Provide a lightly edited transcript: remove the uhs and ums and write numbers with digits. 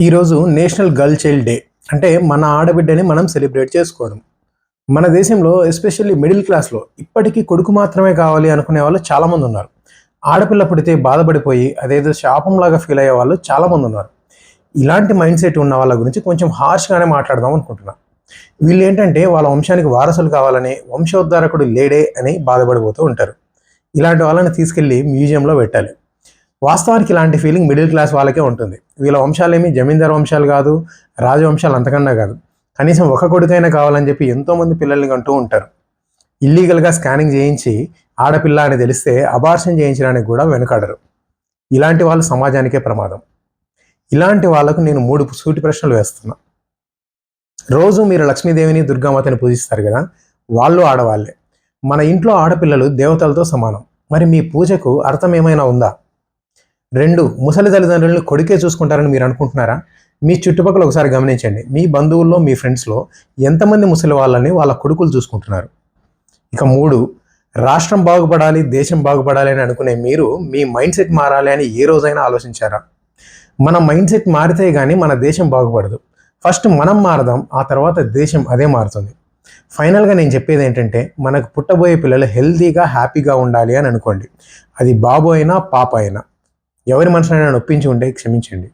ఈరోజు national girl child day. అంటే మన ఆడబిడ్డని మనం సెలబ్రేట్ చేసుకోవడం. మన దేశంలో ఎస్పెషల్లీ మిడిల్ క్లాస్‌లో ఇప్పటికీ కొడుకు మాత్రమే కావాలి అనుకునే వాళ్ళు చాలామంది ఉన్నారు. ఆడపిల్ల పుడితే బాధపడిపోయి అదేదో శాపంలాగా ఫీల్ అయ్యే వాళ్ళు చాలామంది ఉన్నారు. ఇలాంటి మైండ్ సెట్ ఉన్న వాళ్ళ గురించి కొంచెం హార్ష్‌గానే మాట్లాడదాం అనుకుంటున్నా. వీళ్ళేంటంటే వాళ్ళ వంశానికి వారసులు కావాలని, వంశోద్ధారకుడు లేడే అని బాధపడిపోతూ ఉంటారు. ఇలాంటి వాళ్ళని తీసుకెళ్ళి మ్యూజియంలో పెట్టాలి. వాస్తవానికి ఇలాంటి ఫీలింగ్ మిడిల్ క్లాస్ వాళ్ళకే ఉంటుంది. వీళ్ళ వంశాలేమి జమీందారు వంశాలు కాదు, రాజవంశాలు అంతకన్నా కాదు. కనీసం ఒక కొడుకైనా కావాలని చెప్పి ఎంతోమంది పిల్లల్ని కంటూ ఉంటారు. ఇల్లీగల్గా స్కానింగ్ చేయించి ఆడపిల్ల అని తెలిస్తే అబార్షన్ చేయించడానికి కూడా వెనుకాడరు. ఇలాంటి వాళ్ళు సమాజానికే ప్రమాదం. ఇలాంటి వాళ్ళకు నేను 3 సూటి ప్రశ్నలు వేస్తున్నా. రోజు మీరు లక్ష్మీదేవిని, దుర్గామాతని పూజిస్తారు కదా, వాళ్ళు ఆడవాళ్ళే. మన ఇంట్లో ఆడపిల్లలు దేవతలతో సమానం. మరి మీ పూజకు అర్థం ఏమైనా ఉందా? 2, ముసలి తల్లిదండ్రులను కొడుకే చూసుకుంటారని మీరు అనుకుంటున్నారా? మీ చుట్టుపక్కల ఒకసారి గమనించండి. మీ బంధువుల్లో, మీ ఫ్రెండ్స్‌లో ఎంతమంది ముసలి వాళ్ళని వాళ్ళ కొడుకులు చూసుకుంటున్నారు? ఇక 3, రాష్ట్రం బాగుపడాలి, దేశం బాగుపడాలి అని అనుకునే మీరు మీ మైండ్ సెట్ మారాలి అని ఏ రోజైనా ఆలోచించారా? మన మైండ్ సెట్ మారితే కానీ మన దేశం బాగుపడదు. ఫస్ట్ మనం మారదాం, ఆ తర్వాత దేశం అదే మారుతుంది. ఫైనల్గా నేను చెప్పేది ఏంటంటే, మనకు పుట్టబోయే పిల్లలు హెల్తీగా, హ్యాపీగా ఉండాలి అని అనుకోండి. అది బాబు అయినా, పాప అయినా. ఎవరి మనసునైనా నొప్పించి ఉంటే క్షమించండి.